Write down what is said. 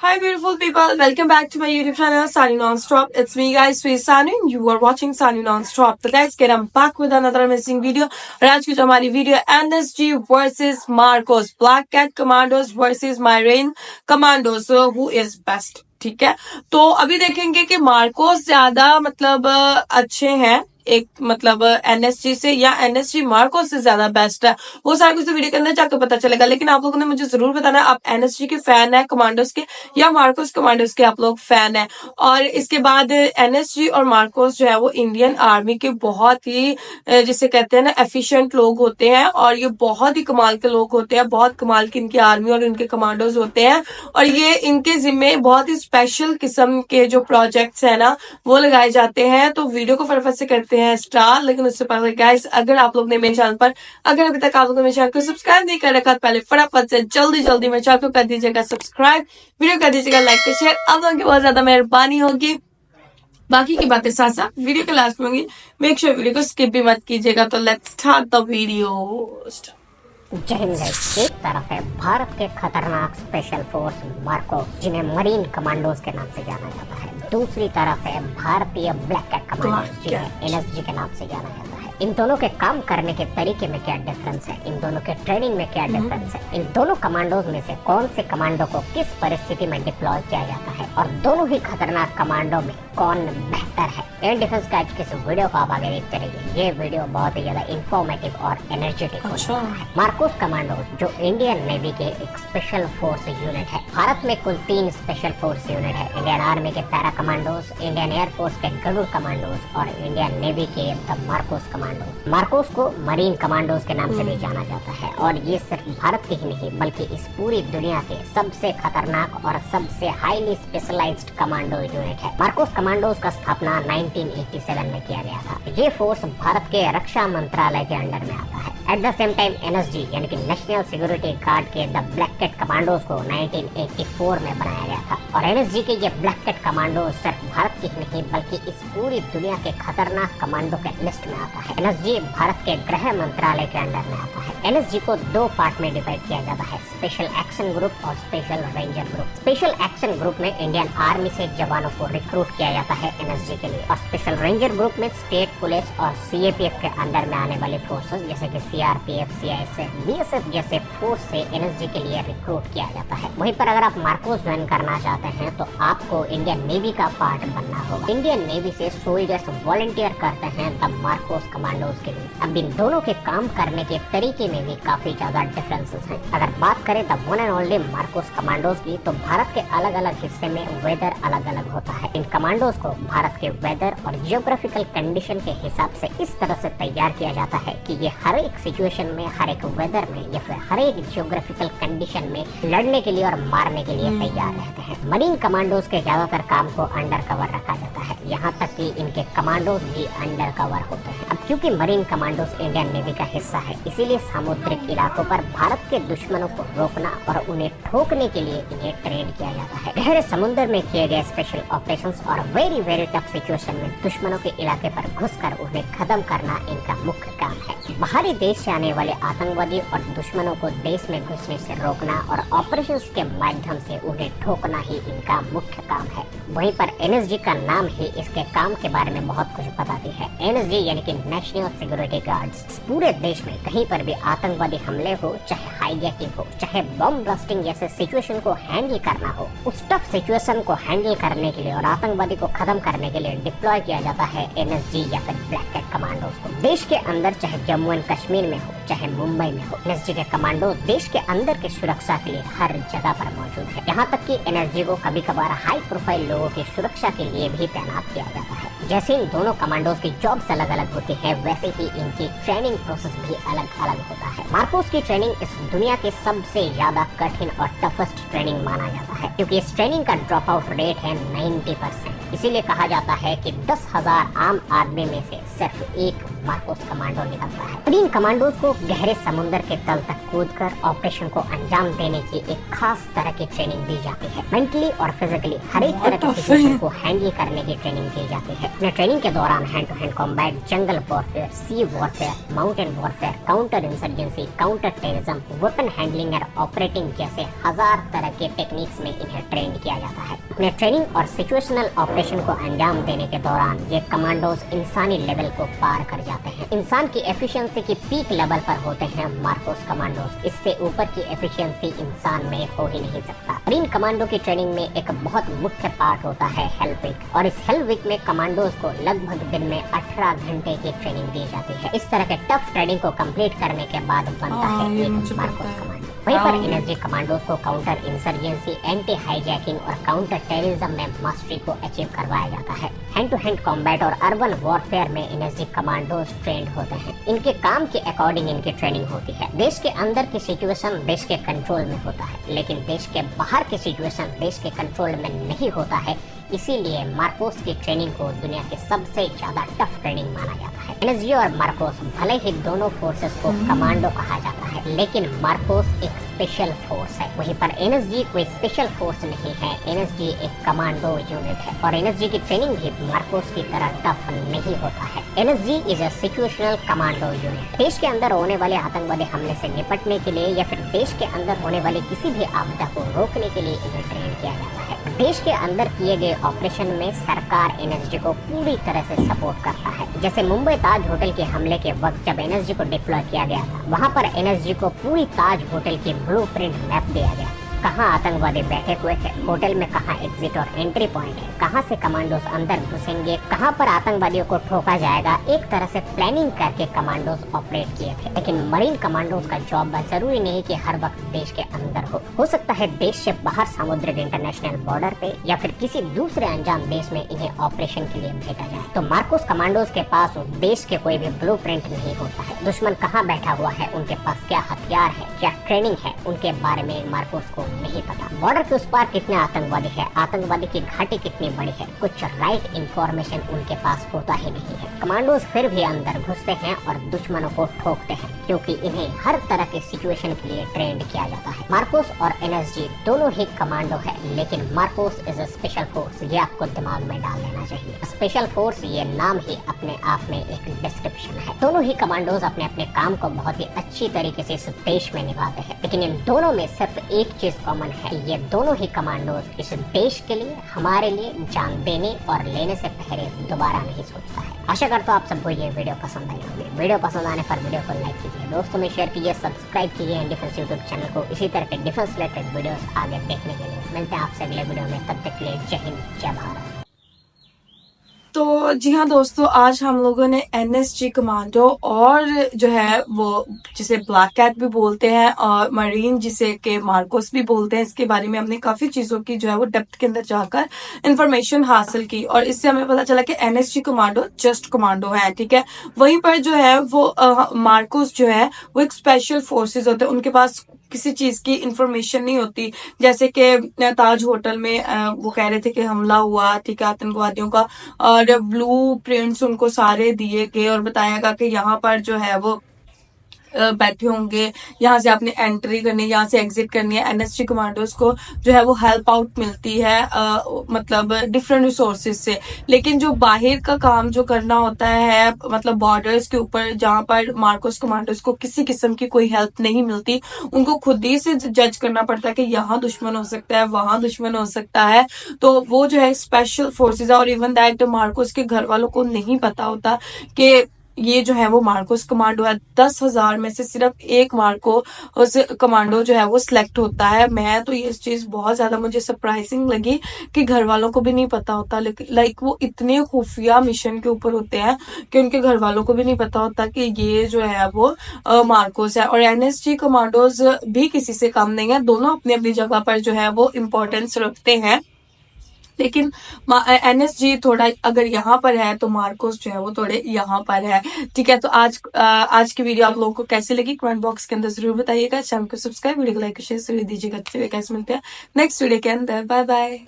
Hi beautiful people, welcome back to my YouTube channel Sani Non-Stop. It's me guys, Sweet Sani and you are watching Sani Non-Stop. तो guys, get I'm back with another amazing video. और आज की जो हमारी video NSG versus Marcos, Black Cat Commandos versus Marine Commandos, so who is best? ठीक है, तो अभी देखेंगे कि मार्कोस ज्यादा मतलब अच्छे हैं एक मतलब एनएसजी से या एनएसजी मार्कोस से ज्यादा बेस्ट है, वो सारा कुछ तो वीडियो के अंदर जाकर पता चलेगा। लेकिन आप लोगों ने मुझे जरूर बताना आप एनएसजी के फैन है कमांडोज के या मार्कोस कमांडोज के आप लोग फैन है। और इसके बाद एनएसजी और मार्कोस जो है वो इंडियन आर्मी के बहुत ही जिसे कहते हैं ना एफिशिएंट लोग होते हैं और ये बहुत ही कमाल के लोग होते हैं, बहुत कमाल की इनकी आर्मी और इनके कमांडोज होते हैं और ये इनके जिम्मे बहुत ही स्पेशल किस्म के जो प्रोजेक्ट्स है ना वो लगाए जाते हैं। तो वीडियो को फटाफट से करते हैं स्टार्ट। लेकिन उससे पहले गाइस, अगर आप लोग ने मेरे चैनल पर अगर अभी तक आप लोगों ने मेरे चैनल को सब्सक्राइब नहीं कर रखा, पहले फटाफट से जल्दी मेरे चैनल को कर दीजिएगा सब्सक्राइब, वीडियो कर दीजिएगा लाइक और शेयर। आप लोगों की बहुत ज्यादा मेहरबानी होगी। बाकी की बातें साथ साथ वीडियो के लास्ट में होंगी, मेक श्योर वीडियो को स्किप भी मत कीजिएगा। तो लेट्स स्टार्ट द वीडियो। जय हिंद गाइस। एक तरफ है भारत के खतरनाक स्पेशल फोर्स मार्कोस जिन्हें मरीन कमांडोज के नाम से जाना जाता है, दूसरी तरफ है भारतीय ब्लैक कैट कमांडोज जिन्हें एनएसजी के नाम से जाना जाता है। इन दोनों के काम करने के तरीके में क्या डिफरेंस है, इन दोनों के ट्रेनिंग में क्या डिफरेंस है, इन दोनों कमांडोज में से कौन से कमांडो को किस परिस्थिति में डिप्लॉय किया जाता है और दोनों ही खतरनाक कमांडो में कौन बेहतर है, एयर डिफेंस का इस वीडियो को आप आगे देखते रहिए। ये वीडियो बहुत ही ज्यादा इंफॉर्मेटिव और एनर्जेटिक होने वाला है। मार्कोस कमांडोज जो इंडियन नेवी के एक स्पेशल फोर्स यूनिट है। भारत में कुल 3 स्पेशल फोर्स यूनिट है, इंडियन आर्मी के पैरा कमांडोज, इंडियन एयरफोर्स के गरुड़ कमांडोज और इंडियन नेवी के द मार्कोस कमांडोज। मार्कोस को मरीन कमांडोज के नाम से भी जाना जाता है और ये सिर्फ भारत के ही नहीं बल्कि इस पूरी दुनिया के सबसे खतरनाक और सबसे हाईली स्पेशलाइज्ड कमांडो यूनिट है। मार्कोस कमांडोज का स्थापना 1987 में किया गया था। ये फोर्स भारत के रक्षा मंत्रालय के अंडर में आता है। At the same time NSG यानी कि नेशनल सिक्योरिटी गार्ड के द ब्लैक कैट कमांडोज को 1984 में बनाया गया था और एनएसजी के ये ब्लैक कैट कमांडोज सिर्फ भारत के ही नहीं बल्कि इस पूरी दुनिया के खतरनाक कमांडो के लिस्ट में आता है। एनएसजी भारत के गृह मंत्रालय के अंडर में आता है। एनएसजी को 2 पार्ट में डिवाइड किया जाता है, स्पेशल एक्शन ग्रुप और special ranger group. Special action group में इंडियन आर्मी से जवानों को रिक्रूट किया जाता है एनएसजी के लिए और स्पेशल रेंजर ग्रुप में स्टेट पुलिस और सीएपीएफ के अंडर में आने वाले फोर्सेस जैसे कि सीआरपीएफ, सीआईएसएफ, बीएसएफ जैसे फोर्स से एनएसजी के लिए रिक्रूट किया जाता है। वहीं पर अगर आप मार्कोस ज्वाइन करना चाहते हैं तो आपको इंडियन नेवी का पार्ट बनना होगा। इंडियन नेवी से सोल्जर्स वॉलंटियर करते हैं द मार्कोस कमांडोज के लिए। अब इन दोनों के काम करने के तरीके में भी काफी ज्यादा डिफरेंसेस हैं। अगर बात करें the one and only Marcos commandos की तो भारत के अलग अलग हिस्से में वेदर अलग अलग होता है। इन कमांडोज को भारत के वेदर और जियोग्राफिकल कंडीशन के हिसाब से इस तरह से तैयार किया जाता है कि ये हर एक सिचुएशन में, हर एक वेदर में या फिर हर एक जियोग्राफिकल कंडीशन में लड़ने के लिए और मारने के लिए तैयार रहते हैं। मरीन कमांडोज के ज्यादातर काम को अंडर कवर रखा जाता है, यहाँ तक कि इनके कमांडोज भी अंडर कवर होते हैं। अब क्योंकि मरीन कमांडोज इंडियन नेवी का हिस्सा है इसीलिए सामुद्रिक इलाकों पर भारत के दुश्मनों को रोकना और उन्हें ठोकने के लिए इन्हें ट्रेन किया जाता है। गहरे समुद्र में किए गए स्पेशल ऑपरेशंस और वेरी टफ सिचुएशन में दुश्मनों के इलाके पर घुसकर उन्हें खत्म करना इनका मुख्य काम है। बाहरी देश से आने वाले आतंकवादी और दुश्मनों को देश में घुसने से रोकना और ऑपरेशंस के माध्यम से उन्हें ठोकना ही इनका मुख्य काम है। वहीं पर एनएसजी का नाम ही इसके काम के बारे में बहुत कुछ बताती है। एनएसजी यानी कि नेशनल सिक्योरिटी गार्ड्स पूरे देश में कहीं पर भी आतंकवादी हमले हो, चाहे हाईजैकिंग हो, चाहे बम ब्लास्टिंग जैसे सिचुएशन को हैंडल करना हो, उस टफ सिचुएशन को हैंडल करने के लिए और आतंकवादी को खत्म करने के लिए डिप्लॉय किया जाता है एनएसजी या फिर ब्लैक कैट कमांडोज को। देश के अंदर चाहे जम्मू एंड कश्मीर में हो चाहे मुंबई में हो, एनएसजी के कमांडो देश के अंदर की सुरक्षा के लिए हर जगह पर मौजूद है। यहाँ तक कि एनएसजी को कभी कभार हाई प्रोफाइल लोगों की सुरक्षा के लिए भी तैनात किया जाता है। जैसे इन दोनों कमांडोज की जॉब्स अलग अलग होती है वैसे ही इनकी ट्रेनिंग प्रोसेस भी अलग अलग होता है। मार्कोस की ट्रेनिंग इस दुनिया के सबसे ज्यादा कठिन और टफेस्ट ट्रेनिंग माना जाता है क्योंकि इस ट्रेनिंग का ड्रॉप आउट रेट है 90%। इसीलिए कहा जाता है कि 10,000 आम आदमी में से सिर्फ एक मार्कोस कमांडो निकलता है। मरीन कमांडोज को गहरे समुद्र के तल तक कूदकर ऑपरेशन को अंजाम देने की एक खास तरह की ट्रेनिंग दी जाती है। मेंटली और फिजिकली हर एक तरह की सिचुएशन को हैंडल करने की ट्रेनिंग दी जाती है। अपने ट्रेनिंग के दौरान hand to hand combat, jungle warfare, sea warfare, mountain warfare, counter insurgency, counter terrorism, weapon handling और ऑपरेटिंग जैसे हजार तरह के टेक्निक्स में इन्हें ट्रेन किया जाता है। अपने ट्रेनिंग और सिचुएशनल ऑपरेशन को अंजाम देने के दौरान ये कमांडोज इंसानी लेवल को पार कर जाते हैं। इंसान की एफिशिएंसी की पीक लेवल पर होते हैं मार्कोस कमांडोज। इससे ऊपर की एफिशिएंसी इंसान में हो ही नहीं सकता। मरीन कमांडो की ट्रेनिंग में एक बहुत मुख्य पार्ट होता है हेल्थ वीक, और इस हेल्थ वीक में कमांडोज को लगभग दिन में 18 घंटे की ट्रेनिंग दी जाती है। इस तरह के टफ ट्रेनिंग को कंप्लीट करने के बाद बनता है एक मार्कोस कमांडो। वहीं पर एनएसजी कमांडोज को काउंटर इंसर्जेंसी, एंटी हाईजैकिंग और काउंटर टेररिज्म में मास्टरी को अचीव करवाया जाता है। हैंड टू हैंड कॉम्बैट और अर्बन वॉरफेयर में एनएसजी कमांडोज ट्रेंड होते हैं। इनके काम के अकॉर्डिंग इनकी ट्रेनिंग होती है। देश के अंदर की सिचुएशन देश के कंट्रोल में होता है, लेकिन देश के बाहर की सिचुएशन देश के कंट्रोल में नहीं होता है। इसीलिए मार्कोस की ट्रेनिंग को दुनिया के सबसे ज्यादा टफ ट्रेनिंग माना जाता है। एनएसजी और मार्कोस भले ही दोनों फोर्सेस को कमांडो कहा जाता है, लेकिन मार्कोस एक स्पेशल फोर्स है। वहीं पर एनएसजी कोई स्पेशल फोर्स नहीं है, एनएसजी एक कमांडो यूनिट है, और एनएसजी की ट्रेनिंग भी मार्कोस की तरह टफ नहीं होता है। NSG is a situational commando unit. देश के अंदर होने वाले आतंकवादी हमले से निपटने के लिए या फिर देश के अंदर होने वाली किसी भी आपदा को रोकने के लिए इन्हें ट्रेन किया जाता है। देश के अंदर किए गए ऑपरेशन में सरकार एनएसजी को पूरी तरह से सपोर्ट करता है। जैसे मुंबई ताज होटल के हमले के वक्त जब एनएसजी को डिप्लॉय किया गया था, वहां पर एनएसजी को पूरी ताज होटल की ब्लूप्रिंट मैप दिया गया। कहाँ आतंकवादी बैठे हुए थे, होटल में कहाँ एग्जिट और एंट्री पॉइंट है, कहाँ से कमांडोज अंदर घुसेंगे, कहाँ पर आतंकवादियों को ठोका जाएगा, एक तरह से प्लानिंग करके कमांडोज ऑपरेट किए थे। लेकिन मरीन कमांडोज का जॉब जरूरी नहीं कि हर वक्त देश के अंदर हो सकता है देश से बाहर समुद्र के इंटरनेशनल बॉर्डर पे या फिर किसी दूसरे अनजान देश में इन्हें ऑपरेशन के लिए भेजा जाए। तो मार्कोस कमांडोज के पास उस देश के कोई भी ब्लूप्रिंट नहीं होता है। दुश्मन कहाँ बैठा हुआ है, उनके पास क्या हथियार है, क्या ट्रेनिंग है, उनके बारे में मार्कोस को नहीं पता। बॉर्डर के उस पार कितने आतंकवादी है, आतंकवादी की घाटी कितनी बड़ी है, कुछ राइट इंफॉर्मेशन उनके पास होता ही नहीं है। कमांडोज फिर भी अंदर घुसते हैं और दुश्मनों को ठोकते हैं, क्योंकि इन्हें हर तरह के सिचुएशन के लिए ट्रेंड किया जाता है। मार्कोस और एनएसजी दोनों ही कमांडो है, लेकिन Marcos is a special force. ये आपको दिमाग में डाल लेना चाहिए। स्पेशल फोर्स ये नाम ही अपने आप में एक डिस्क्रिप्शन है। दोनों ही कमांडोज अपने अपने काम को बहुत ही अच्छी तरीके से इस देश में निभाते हैं, लेकिन इन दोनों में सिर्फ एक चीज कॉमन है, ये दोनों ही कमांडोज इस देश के लिए, हमारे लिए जान देने और लेने से पहले दोबारा नहीं सोचता है। आशा करता हूँ आप सबको ये वीडियो पसंद आई होगी। वीडियो पसंद आने पर वीडियो को लाइक कीजिए, दोस्तों में शेयर कीजिए, सब्सक्राइब कीजिए डिफेंस यूट्यूब चैनल को इसी तरह के डिफेंस रिलेटेड वीडियोस आगे देखने के लिए। मिलते हैं आपसे अगले वीडियो में, तब तक के लिए जय हिंद, जय भारत। तो जी हाँ दोस्तों, आज हम लोगों ने एनएसजी कमांडो और जो है वो जिसे ब्लैक कैट भी बोलते हैं और मरीन जिसे के मार्कोस भी बोलते हैं, इसके बारे में हमने काफी चीजों की जो है वो डेप्थ के अंदर जाकर इंफॉर्मेशन हासिल की, और इससे हमें पता चला कि एनएसजी कमांडो जस्ट कमांडो है, ठीक है। वहीं पर जो है वो मार्कोस जो है वो एक स्पेशल फोर्सेस होते हैं, उनके पास किसी चीज की इंफॉर्मेशन नहीं होती। जैसे कि ताज होटल में वो कह रहे थे कि हमला हुआ, ठीक है, आतंकवादियों का, और ब्लू प्रिंट्स उनको सारे दिए गए और बताया गया कि यहाँ पर जो है वो बैठे होंगे, यहाँ से आपने एंट्री करनी है, यहाँ से एग्जिट करनी है। एनएसजी कमांडोज को जो है वो हेल्प आउट मिलती है मतलब डिफरेंट रिसोर्सेज से, लेकिन जो बाहर का काम जो करना होता है मतलब बॉर्डर्स के ऊपर, जहाँ पर मार्कोस कमांडोज को किसी किस्म की कोई हेल्प नहीं मिलती, उनको खुद ही से जज करना पड़ता है कि यहाँ दुश्मन हो सकता है, वहां दुश्मन हो सकता है। तो वो जो है स्पेशल फोर्सेज है, और इवन दैट मार्कोस के घर वालों को नहीं पता होता कि ये जो है वो मार्कोस कमांडो है। 10,000 में से सिर्फ एक मार्कोस कमांडो जो है वो सिलेक्ट होता है। मैं तो ये चीज बहुत ज्यादा मुझे सरप्राइजिंग लगी कि घर वालों को भी नहीं पता होता, लाइक वो इतने खुफिया मिशन के ऊपर होते हैं कि उनके घर वालों को भी नहीं पता होता कि ये जो है वो मार्कोस है। और एनएसजी कमांडोज भी किसी से कम नहीं है, दोनों अपनी अपनी जगह पर जो है वो इम्पोर्टेंस रखते हैं, लेकिन एनएसजी थोड़ा अगर यहाँ पर है तो मार्कोस जो है वो थोड़े यहाँ पर है, ठीक है। तो आज की वीडियो आप लोगों को कैसी लगी कमेंट बॉक्स के अंदर जरूर बताइएगा। चैनल को सब्सक्राइब, वीडियो को लाइक शेयर जरूर दीजिएगा। कैसे मिलते हैं नेक्स्ट वीडियो के अंदर, बाय बाय।